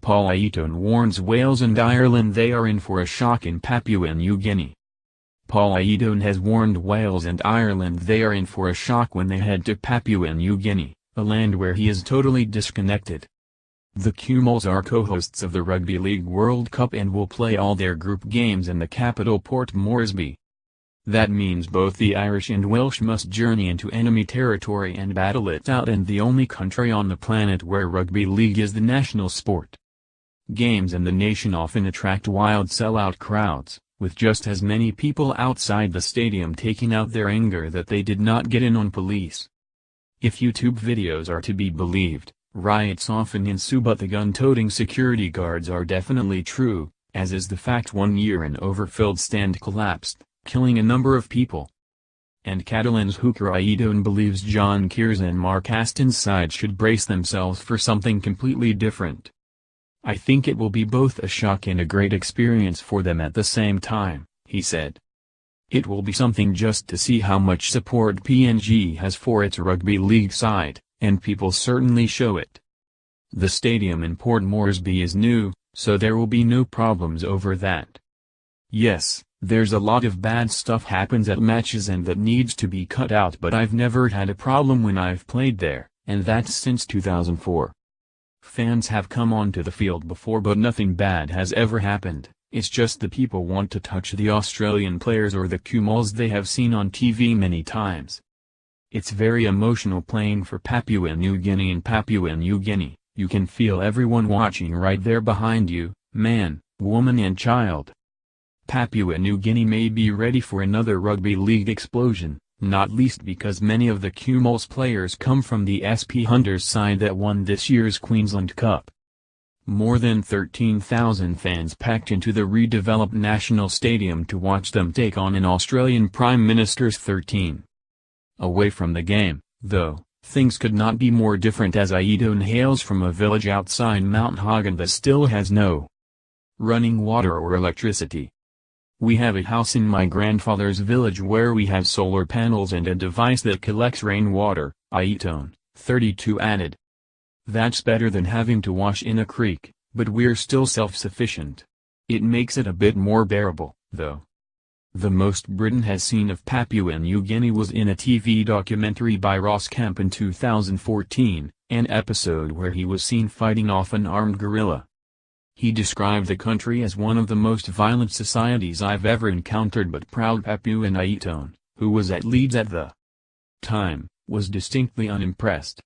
Paul Aiton warns Wales and Ireland they are in for a shock in Papua New Guinea. Paul Aiton has warned Wales and Ireland they are in for a shock when they head to Papua New Guinea, a land where he is totally disconnected. The Kumuls are co-hosts of the Rugby League World Cup and will play all their group games in the capital Port Moresby. That means both the Irish and Welsh must journey into enemy territory and battle it out, and the only country on the planet where rugby league is the national sport. Games in the nation often attract wild sellout crowds, with just as many people outside the stadium taking out their anger that they did not get in on police. If YouTube videos are to be believed, riots often ensue, but the gun-toting security guards are definitely true, as is the fact one year an overfilled stand collapsed, killing a number of people. And Catalan's hooker Aiton believes John Kears and Mark Aston's side should brace themselves for something completely different. "I think it will be both a shock and a great experience for them at the same time," he said. "It will be something just to see how much support PNG has for its rugby league side, and people certainly show it. The stadium in Port Moresby is new, so there will be no problems over that. Yes, there's a lot of bad stuff happens at matches and that needs to be cut out, but I've never had a problem when I've played there, and that's since 2004. Fans have come onto the field before, but nothing bad has ever happened. It's just the people want to touch the Australian players or the Kumuls they have seen on TV many times. It's very emotional playing for Papua New Guinea. In Papua New Guinea, you can feel everyone watching right there behind you, man, woman and child. Papua New Guinea may be ready for another rugby league explosion, not least because many of the Kumuls players come from the SP Hunters side that won this year's Queensland Cup. More than 13,000 fans packed into the redeveloped National Stadium to watch them take on an Australian Prime Minister's 13. Away from the game, though, things could not be more different, as Aiton hails from a village outside Mount Hagen that still has no running water or electricity. "We have a house in my grandfather's village where we have solar panels and a device that collects rainwater," Aiton, 32, added. "That's better than having to wash in a creek, but we're still self-sufficient. It makes it a bit more bearable, though." The most Britain has seen of Papua New Guinea was in a TV documentary by Ross Kemp in 2014, an episode where he was seen fighting off an armed guerrilla. He described the country as one of the most violent societies I've ever encountered, but proud Papuan Aiton, who was at Leeds at the time, was distinctly unimpressed.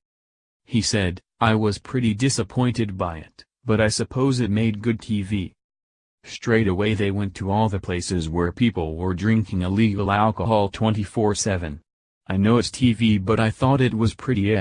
He said, "I was pretty disappointed by it, but I suppose it made good TV. Straight away they went to all the places where people were drinking illegal alcohol 24/7. I know it's TV, but I thought it was pretty